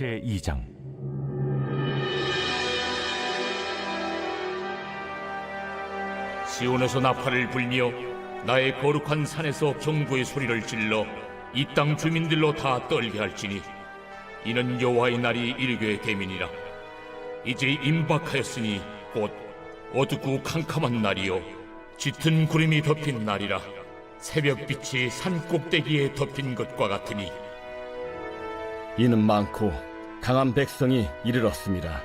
제2장. 시온에서 나팔을 불며 나의 거룩한 산에서 경고의 소리를 질러 이 땅 주민들로 다 떨게 할지니 이는 여호와의 날이 이르게 됨이니라. 이제 임박하였으니 곧 어둡고 캄캄한 날이요 짙은 구름이 덮인 날이라. 새벽빛이 산 꼭대기에 덮인 것과 같으니 이는 많고 강한 백성이 이르렀습니다.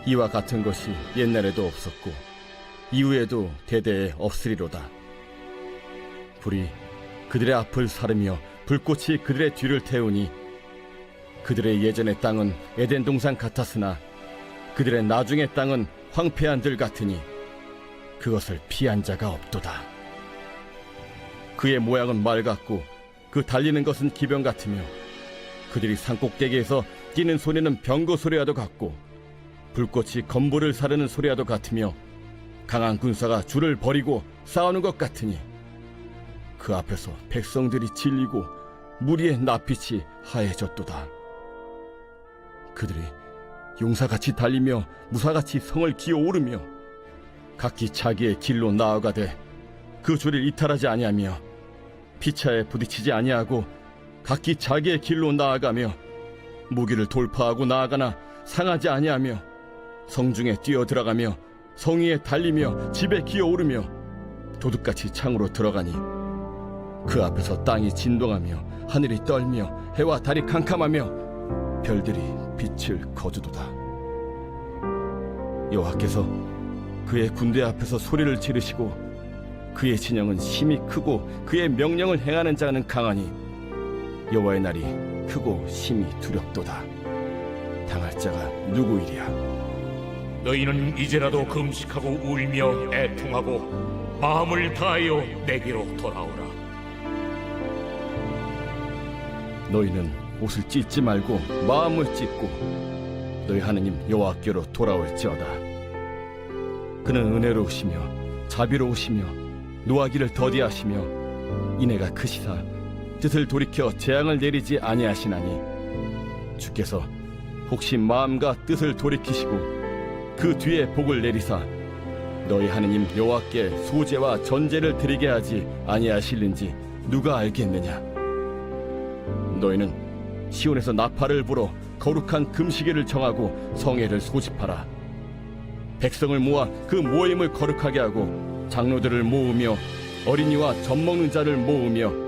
이와 같은 것이 옛날에도 없었고 이후에도 대대에 없으리로다. 불이 그들의 앞을 사르며 불꽃이 그들의 뒤를 태우니 그들의 예전의 땅은 에덴 동산 같았으나 그들의 나중의 땅은 황폐한 들 같으니 그것을 피한 자가 없도다. 그의 모양은 말 같고 그 달리는 것은 기병 같으며 그들이 산꼭대기에서 뛰는 소리는 병거 소리와도 같고 불꽃이 건물을 사르는 소리와도 같으며 강한 군사가 줄을 버리고 싸우는 것 같으니 그 앞에서 백성들이 질리고 무리의 낯빛이 하얘졌도다. 그들이 용사같이 달리며 무사같이 성을 기어오르며 각기 자기의 길로 나아가되 그 줄을 이탈하지 아니하며 피차에 부딪히지 아니하고 각기 자기의 길로 나아가며 무기를 돌파하고 나아가나 상하지 아니하며 성중에 뛰어들어가며 성 위에 달리며 집에 기어오르며 도둑같이 창으로 들어가니 그 앞에서 땅이 진동하며 하늘이 떨며 해와 달이 캄캄하며 별들이 빛을 거두도다. 여호와께서 그의 군대 앞에서 소리를 지르시고 그의 진영은 심히 크고 그의 명령을 행하는 자는 강하니 여호와의 날이 크고 심히 두렵도다. 당할 자가 누구이랴? 너희는 이제라도 금식하고 울며 애통하고 마음을 다하여 내게로 돌아오라. 너희는 옷을 찢지 말고 마음을 찢고 너희 하느님 여호와께로 돌아올지어다. 그는 은혜로우시며 자비로우시며 노하기를 더디하시며 인애가 크시사 뜻을 돌이켜 재앙을 내리지 아니하시나니 주께서 혹시 마음과 뜻을 돌이키시고 그 뒤에 복을 내리사 너희 하느님 여호와께 소제와 전제를 드리게 하지 아니하실는지 누가 알겠느냐? 너희는 시온에서 나팔을 불어 거룩한 금시계를 정하고 성회를 소집하라. 백성을 모아 그 모임을 거룩하게 하고 장로들을 모으며 어린이와 젖먹는 자를 모으며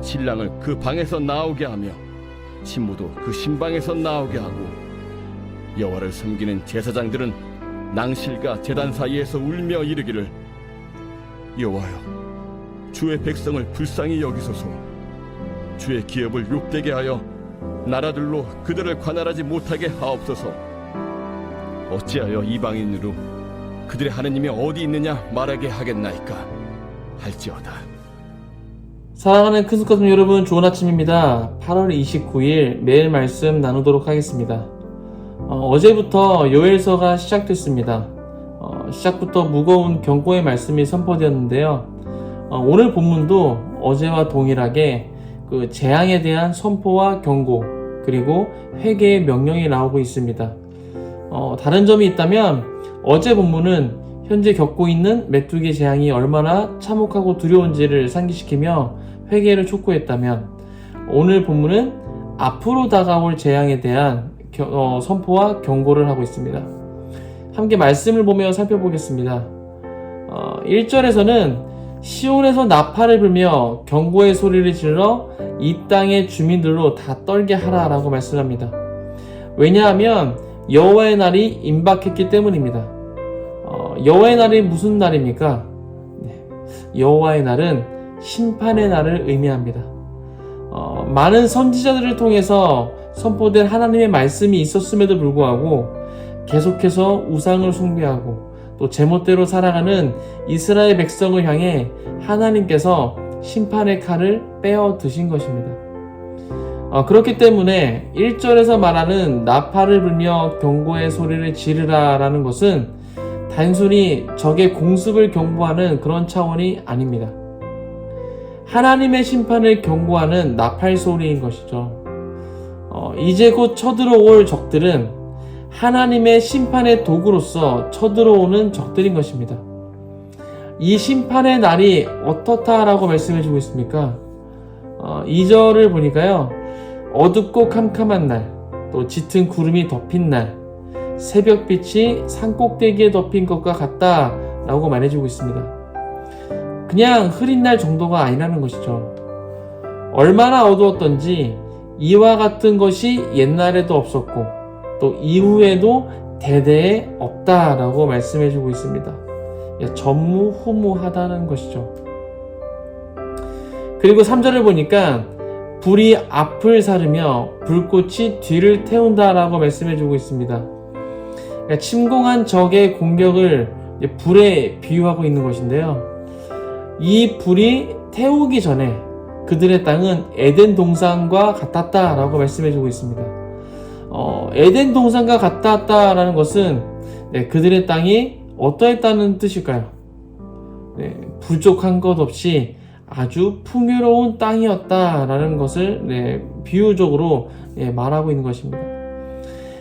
신랑을 그 방에서 나오게 하며 신부도 그 신방에서 나오게 하고 여호와를 섬기는 제사장들은 낭실과 제단 사이에서 울며 이르기를 여호와여 주의 백성을 불쌍히 여기소서. 주의 기업을 욕되게 하여 나라들로 그들을 관할하지 못하게 하옵소서. 어찌하여 이방인으로 그들의 하느님이 어디 있느냐 말하게 하겠나이까 할지어다. 사랑하는 큰숙가슴 여러분, 좋은 아침입니다. 8월 29일 매일 말씀 나누도록 하겠습니다. 어제부터 요엘서가 시작됐습니다. 시작부터 무거운 경고의 말씀이 선포되었는데요. 오늘 본문도 어제와 동일하게 그 재앙에 대한 선포와 경고 그리고 회개의 명령이 나오고 있습니다. 다른 점이 있다면 어제 본문은 현재 겪고 있는 메뚜기 재앙이 얼마나 참혹하고 두려운지를 상기시키며 회개를 촉구했다면 오늘 본문은 앞으로 다가올 재앙에 대한 선포와 경고를 하고 있습니다. 함께 말씀을 보며 살펴보겠습니다. 1절에서는 시온에서 나팔을 불며 경고의 소리를 질러 이 땅의 주민들로 다 떨게 하라라고 말씀합니다. 왜냐하면 여호와의 날이 임박했기 때문입니다. 여호와의 날이 무슨 날입니까? 여호와의 날은 심판의 날을 의미합니다. 많은 선지자들을 통해서 선포된 하나님의 말씀이 있었음에도 불구하고 계속해서 우상을 숭배하고 또 제멋대로 살아가는 이스라엘 백성을 향해 하나님께서 심판의 칼을 빼어 드신 것입니다. 그렇기 때문에 1절에서 말하는 나팔을 불며 경고의 소리를 지르라 라는 것은 단순히 적의 공습을 경고하는 그런 차원이 아닙니다. 하나님의 심판을 경고하는 나팔 소리인 것이죠. 이제 곧 쳐들어올 적들은 하나님의 심판의 도구로서 쳐들어오는 적들인 것입니다. 이 심판의 날이 어떻다라고 말씀해 주고 있습니까? 2절을 보니까요, 어둡고 캄캄한 날, 또 짙은 구름이 덮인 날, 새벽빛이 산꼭대기에 덮인 것과 같다 라고 말해주고 있습니다. 그냥 흐린 날 정도가 아니라는 것이죠. 얼마나 어두웠던지 이와 같은 것이 옛날에도 없었고 또 이후에도 대대에 없다라고 말씀해주고 있습니다. 전무후무하다는 것이죠. 그리고 3절을 보니까 불이 앞을 사르며 불꽃이 뒤를 태운다라고 말씀해주고 있습니다. 침공한 적의 공격을 불에 비유하고 있는 것인데요. 이 불이 태우기 전에 그들의 땅은 에덴 동산과 같았다라고 말씀해주고 있습니다. 에덴 동산과 같았다라는 것은 그들의 땅이 어떠했다는 뜻일까요? 부족한 것 없이 아주 풍요로운 땅이었다라는 것을 비유적으로 말하고 있는 것입니다.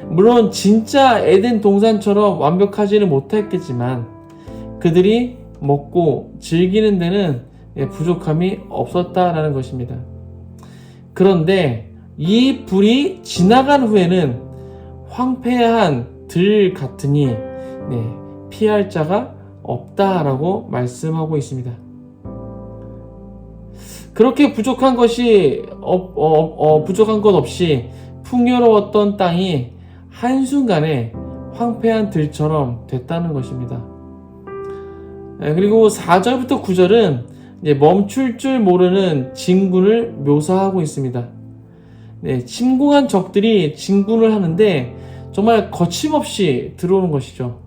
물론 진짜 에덴 동산처럼 완벽하지는 못했겠지만 그들이 먹고 즐기는 데는 부족함이 없었다라는 것입니다. 그런데 이 불이 지나간 후에는 황폐한 들 같으니 피할 자가 없다라고 말씀하고 있습니다. 그렇게 부족한 것이 부족한 것 없이 풍요로웠던 땅이 한순간에 황폐한 들처럼 됐다는 것입니다. 그리고 4절부터 9절은 멈출 줄 모르는 진군을 묘사하고 있습니다. 침공한 적들이 진군을 하는데 정말 거침없이 들어오는 것이죠.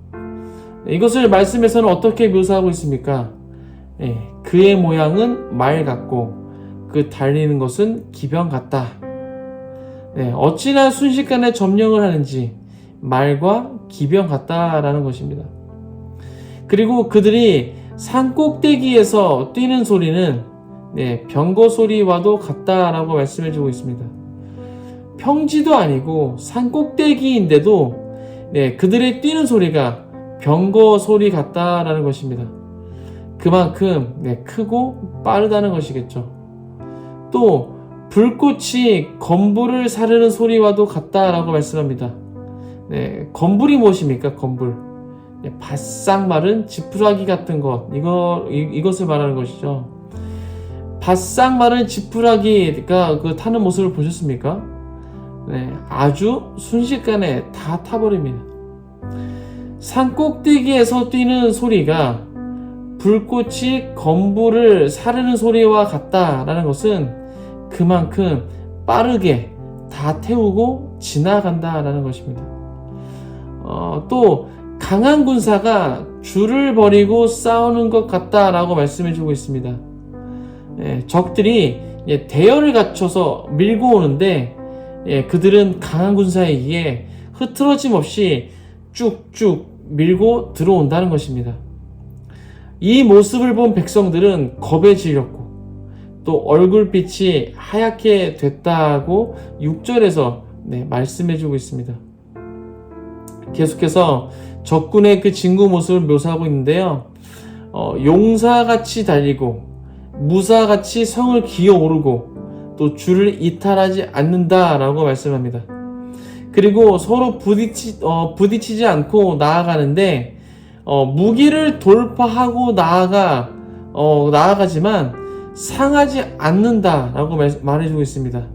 이것을 말씀에서는 어떻게 묘사하고 있습니까? 그의 모양은 말 같고 그 달리는 것은 기병 같다. 어찌나 순식간에 점령을 하는지 말과 기병 같다라는 것입니다. 그리고 그들이 산 꼭대기에서 뛰는 소리는 병거 소리와도 같다라고 말씀해주고 있습니다. 평지도 아니고 산 꼭대기인데도 그들의 뛰는 소리가 병거 소리 같다라는 것입니다. 그만큼 크고 빠르다는 것이겠죠. 또 불꽃이 건불을 사르는 소리와도 같다라고 말씀합니다. 건불이 무엇입니까? 건불. 바싹 마른 지푸라기 같은 것, 이것을 말하는 것이죠. 바싹 마른 지푸라기가 타는 모습을 보셨습니까? 아주 순식간에 다 타버립니다. 산 꼭대기에서 뛰는 소리가 불꽃이 건불을 사르는 소리와 같다라는 것은 그만큼 빠르게 다 태우고 지나간다라는 것입니다. 또 강한 군사가 줄을 버리고 싸우는 것 같다라고 말씀해주고 있습니다. 적들이 대열을 갖춰서 밀고 오는데 그들은 강한 군사에 의해 흐트러짐 없이 쭉쭉 밀고 들어온다는 것입니다. 이 모습을 본 백성들은 겁에 질렸고 또 얼굴빛이 하얗게 됐다고 6절에서 말씀해주고 있습니다. 계속해서 적군의 그 진구 모습을 묘사하고 있는데요. 용사같이 달리고 무사같이 성을 기어오르고 또 줄을 이탈하지 않는다라고 말씀합니다. 그리고 서로 부딪히지 않고 나아가는데 무기를 돌파하고 나아가지만 상하지 않는다라고 말해주고 있습니다.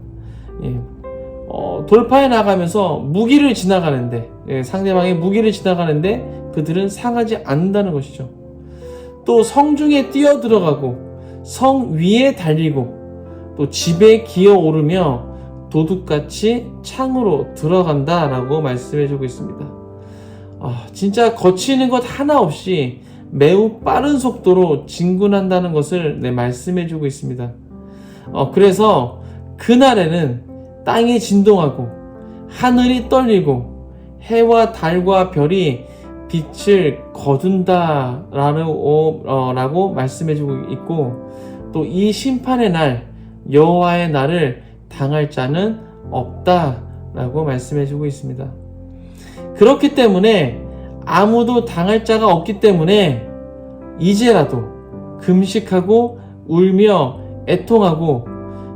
돌파해 나가면서 무기를 지나가는데 상대방의 무기를 지나가는데 그들은 상하지 않는다는 것이죠. 또 성중에 뛰어 들어가고 성 위에 달리고 또 집에 기어오르며 도둑같이 창으로 들어간다라고 말씀해주고 있습니다. 진짜 거치는 것 하나 없이 매우 빠른 속도로 진군한다는 것을 말씀해주고 있습니다. 그래서 그날에는 땅이 진동하고 하늘이 떨리고 해와 달과 별이 빛을 거둔다라고 말씀해주고 있고 또 이 심판의 날 여호와의 날을 당할 자는 없다라고 말씀해주고 있습니다. 그렇기 때문에 아무도 당할 자가 없기 때문에 이제라도 금식하고 울며 애통하고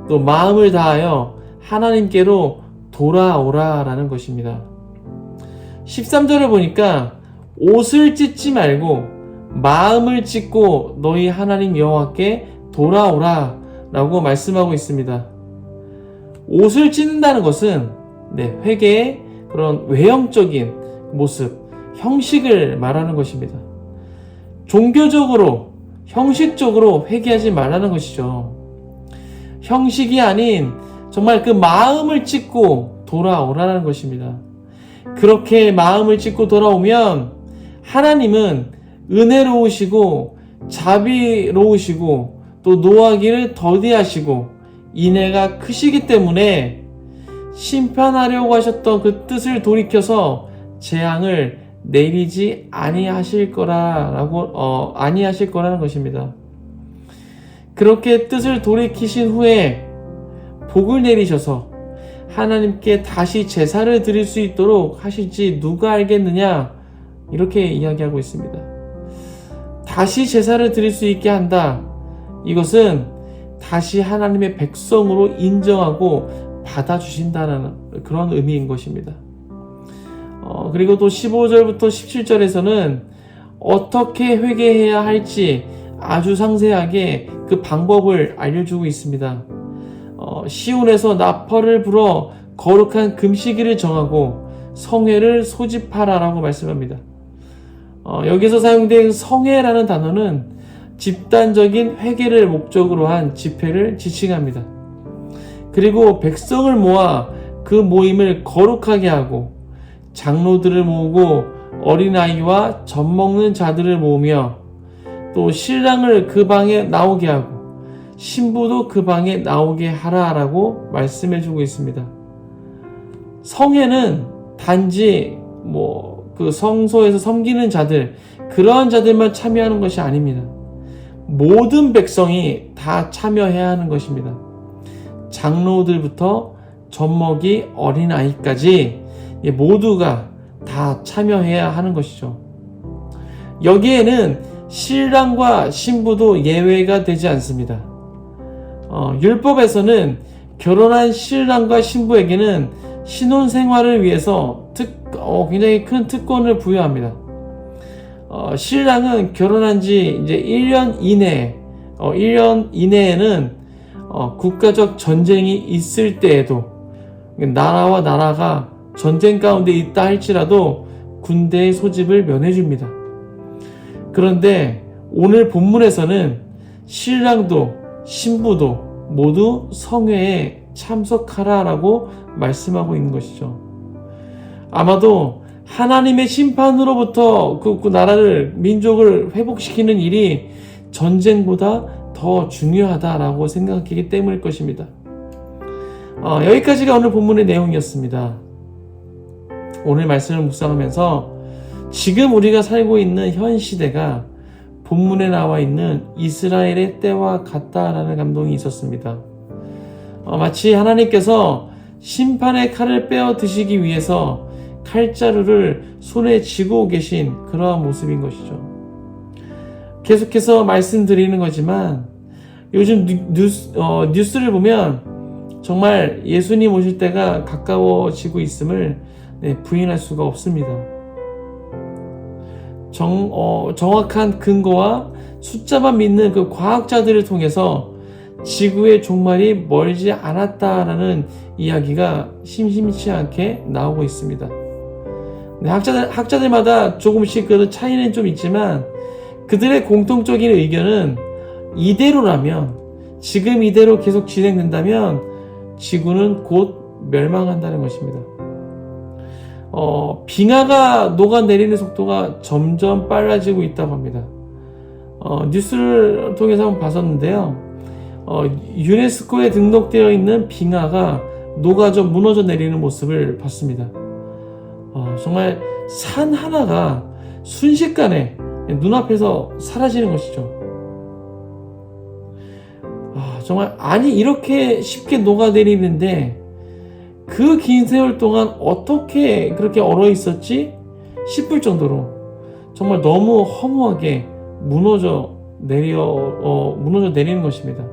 또 마음을 다하여 하나님께로 돌아오라라는 것입니다. 13절을 보니까 옷을 찢지 말고 마음을 찢고 너희 하나님 여호와께 돌아오라 라고 말씀하고 있습니다. 옷을 찢는다는 것은 회개의 그런 외형적인 모습, 형식을 말하는 것입니다. 종교적으로, 형식적으로 회개하지 말라는 것이죠. 형식이 아닌 정말 그 마음을 찢고 돌아오라는 것입니다. 그렇게 마음을 찢고 돌아오면 하나님은 은혜로우시고 자비로우시고 또 노하기를 더디하시고 인애가 크시기 때문에 심판하려고 하셨던 그 뜻을 돌이켜서 재앙을 내리지 아니하실 거라는 것입니다. 그렇게 뜻을 돌이키신 후에 복을 내리셔서 하나님께 다시 제사를 드릴 수 있도록 하실지 누가 알겠느냐, 이렇게 이야기하고 있습니다. 다시 제사를 드릴 수 있게 한다. 이것은 다시 하나님의 백성으로 인정하고 받아주신다는 그런 의미인 것입니다. 그리고 또 15절부터 17절에서는 어떻게 회개해야 할지 아주 상세하게 그 방법을 알려주고 있습니다. 시온에서 나팔을 불어 거룩한 금식일을 정하고 성회를 소집하라라고 말씀합니다. 여기서 사용된 성회라는 단어는 집단적인 회개를 목적으로 한 집회를 지칭합니다. 그리고 백성을 모아 그 모임을 거룩하게 하고 장로들을 모으고 어린아이와 젖먹는 자들을 모으며 또 신랑을 그 방에 나오게 하고 신부도 그 방에 나오게 하라라고 말씀해주고 있습니다. 성회는 단지 그 성소에서 섬기는 자들, 그러한 자들만 참여하는 것이 아닙니다. 모든 백성이 다 참여해야 하는 것입니다. 장로들부터 젖먹이 어린아이까지 모두가 다 참여해야 하는 것이죠. 여기에는 신랑과 신부도 예외가 되지 않습니다. 율법에서는 결혼한 신랑과 신부에게는 신혼 생활을 위해서 굉장히 큰 특권을 부여합니다. 신랑은 결혼한 지 이제 1년 이내에는 국가적 전쟁이 있을 때에도 나라와 나라가 전쟁 가운데 있다 할지라도 군대의 소집을 면해줍니다. 그런데 오늘 본문에서는 신랑도 신부도 모두 성회에 참석하라라고 말씀하고 있는 것이죠. 아마도 하나님의 심판으로부터 그 나라를, 민족을 회복시키는 일이 전쟁보다 더 중요하다라고 생각하기 때문일 것입니다. 여기까지가 오늘 본문의 내용이었습니다. 오늘 말씀을 묵상하면서 지금 우리가 살고 있는 현 시대가 본문에 나와 있는 이스라엘의 때와 같다라는 감동이 있었습니다. 마치 하나님께서 심판의 칼을 빼어 드시기 위해서 칼자루를 손에 쥐고 계신 그러한 모습인 것이죠. 계속해서 말씀드리는 거지만 요즘 뉴스를 보면 정말 예수님 오실 때가 가까워지고 있음을 부인할 수가 없습니다. 정확한 근거와 숫자만 믿는 그 과학자들을 통해서 지구의 종말이 멀지 않았다라는 이야기가 심심치 않게 나오고 있습니다. 학자들마다 조금씩 그 차이는 좀 있지만 그들의 공통적인 의견은 이대로라면, 지금 이대로 계속 진행된다면 지구는 곧 멸망한다는 것입니다. 빙하가 녹아내리는 속도가 점점 빨라지고 있다고 합니다. 뉴스를 통해서 한번 봤었는데요. 유네스코에 등록되어 있는 빙하가 녹아져 무너져 내리는 모습을 봤습니다. 정말 산 하나가 순식간에 눈앞에서 사라지는 것이죠. 정말 이렇게 쉽게 녹아내리는데 그 긴 세월 동안 어떻게 그렇게 얼어 있었지 싶을 정도로 정말 너무 허무하게 무너져 내리는 것입니다.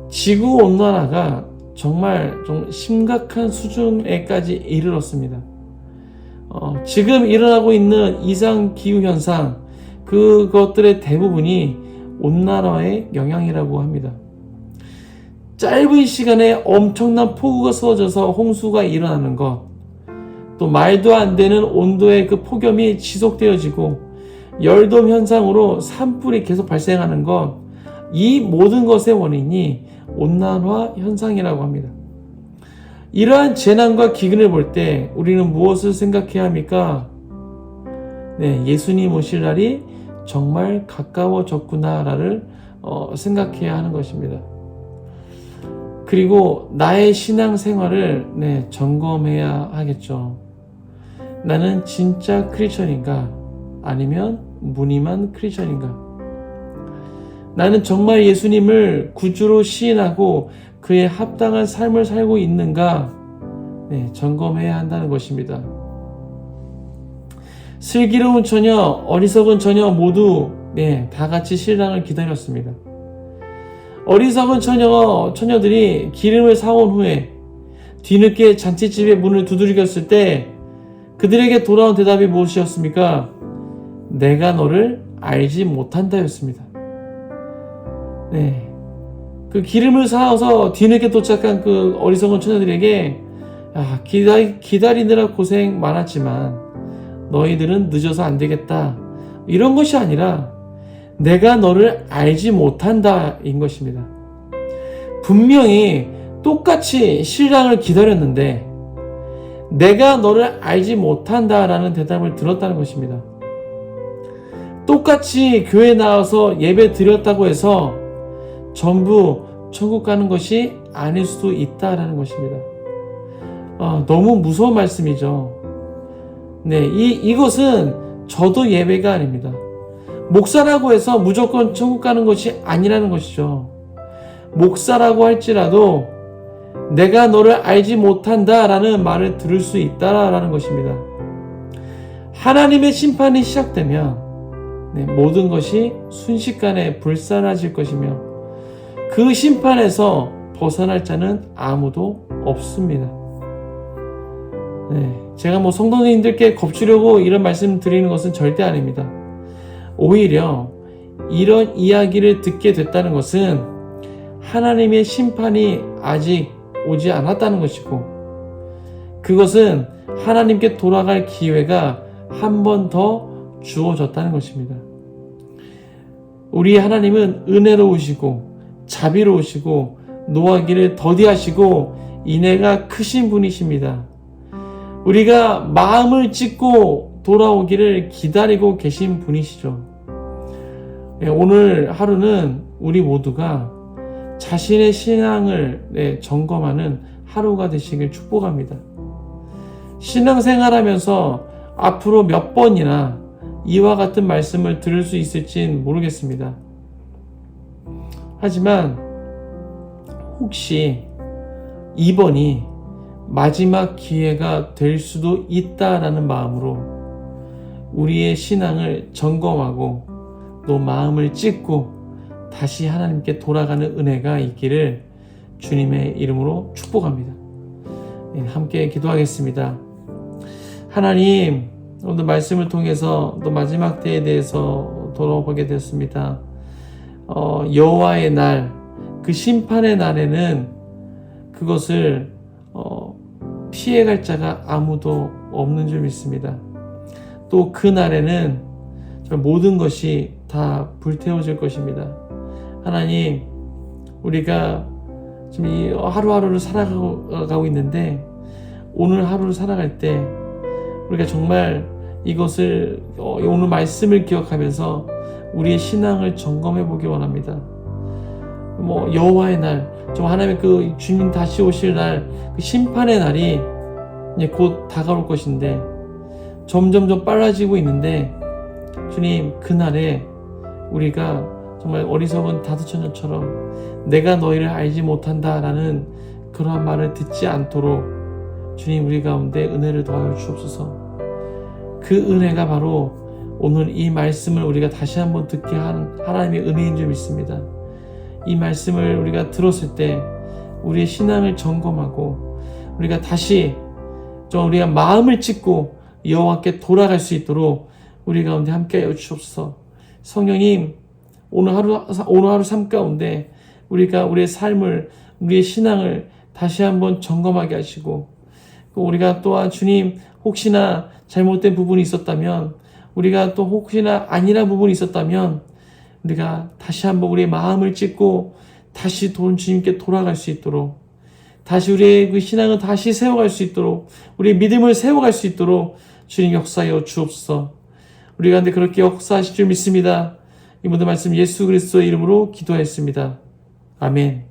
지구 온난화가 정말 좀 심각한 수준에까지 이르렀습니다. 지금 일어나고 있는 이상 기후 현상, 그것들의 대부분이 온난화의 영향이라고 합니다. 짧은 시간에 엄청난 폭우가 쏟아져서 홍수가 일어나는 것, 또 말도 안 되는 온도의 그 폭염이 지속되어지고 열돔 현상으로 산불이 계속 발생하는 것, 이 모든 것의 원인이 온난화 현상이라고 합니다. 이러한 재난과 기근을 볼 때 우리는 무엇을 생각해야 합니까? 네, 예수님 오실 날이 정말 가까워졌구나를 생각해야 하는 것입니다. 그리고 나의 신앙 생활을 점검해야 하겠죠. 나는 진짜 크리스천인가? 아니면 무늬만 크리스천인가? 나는 정말 예수님을 구주로 시인하고 그에 합당한 삶을 살고 있는가? 점검해야 한다는 것입니다. 슬기로운 처녀, 어리석은 처녀 모두 다 같이 신랑을 기다렸습니다. 어리석은 처녀들이 기름을 사온 후에 뒤늦게 잔치집의 문을 두드렸을 때 그들에게 돌아온 대답이 무엇이었습니까? 내가 너를 알지 못한다였습니다. 그 기름을 사와서 뒤늦게 도착한 그 어리석은 처녀들에게 기다리느라 고생 많았지만 너희들은 늦어서 안 되겠다, 이런 것이 아니라 내가 너를 알지 못한다인 것입니다. 분명히 똑같이 신랑을 기다렸는데 내가 너를 알지 못한다라는 대답을 들었다는 것입니다. 똑같이 교회 나와서 예배 드렸다고 해서 전부 천국 가는 것이 아닐 수도 있다라는 것입니다. 너무 무서운 말씀이죠. 이것은 저도 예배가 아닙니다. 목사라고 해서 무조건 천국 가는 것이 아니라는 것이죠. 목사라고 할지라도 내가 너를 알지 못한다라는 말을 들을 수 있다라는 것입니다. 하나님의 심판이 시작되면 모든 것이 순식간에 불사라질 것이며 그 심판에서 벗어날 자는 아무도 없습니다. 제가 성도님들께 겁주려고 이런 말씀 드리는 것은 절대 아닙니다. 오히려 이런 이야기를 듣게 됐다는 것은 하나님의 심판이 아직 오지 않았다는 것이고, 그것은 하나님께 돌아갈 기회가 한 번 더 주어졌다는 것입니다. 우리 하나님은 은혜로우시고 자비로우시고 노하기를 더디하시고 인애가 크신 분이십니다. 우리가 마음을 찢고 돌아오기를 기다리고 계신 분이시죠. 오늘 하루는 우리 모두가 자신의 신앙을 점검하는 하루가 되시길 축복합니다. 신앙생활하면서 앞으로 몇 번이나 이와 같은 말씀을 들을 수 있을진 모르겠습니다. 하지만 혹시 이번이 마지막 기회가 될 수도 있다라는 마음으로 우리의 신앙을 점검하고 또 마음을 찢고 다시 하나님께 돌아가는 은혜가 있기를 주님의 이름으로 축복합니다. 함께 기도하겠습니다. 하나님, 오늘 말씀을 통해서 또 마지막 때에 대해서 돌아보게 됐습니다. 여호와의 날, 그 심판의 날에는 그것을 피해갈 자가 아무도 없는 줄 믿습니다. 또 그 날에는 모든 것이 다 불태워질 것입니다. 하나님, 우리가 지금 이 하루하루를 살아가고 있는데 오늘 하루를 살아갈 때 우리가 정말 이것을 오늘 말씀을 기억하면서 우리의 신앙을 점검해 보기 원합니다. 여호와의 날, 하나님의 그 주님 다시 오실 날, 그 심판의 날이 이제 곧 다가올 것인데 점점 빨라지고 있는데 주님, 그날에 우리가 정말 어리석은 다섯 처녀처럼 내가 너희를 알지 못한다라는 그러한 말을 듣지 않도록 주님 우리 가운데 은혜를 더하여 주옵소서. 그 은혜가 바로 오늘 이 말씀을 우리가 다시 한번 듣게 한 하나님의 은혜인 줄 믿습니다. 이 말씀을 우리가 들었을 때 우리의 신앙을 점검하고 우리가 다시 좀 우리가 마음을 찢고 여호와께 돌아갈 수 있도록 우리 가운데 함께하여 주옵소서. 성령님, 오늘 하루 삶 가운데 우리가 우리의 삶을, 우리의 신앙을 다시 한번 점검하게 하시고, 우리가 또한 주님 혹시나 잘못된 부분이 있었다면, 우리가 또 혹시나 아니란 부분이 있었다면 우리가 다시 한번 우리의 마음을 찢고 다시 주님께 돌아갈 수 있도록, 다시 우리의 그 신앙을 다시 세워갈 수 있도록, 우리의 믿음을 세워갈 수 있도록 주님 역사하여 주옵소서. 우리 가운데 그렇게 역사하실 줄 믿습니다. 이 모든 말씀 예수 그리스도의 이름으로 기도했습니다. 아멘.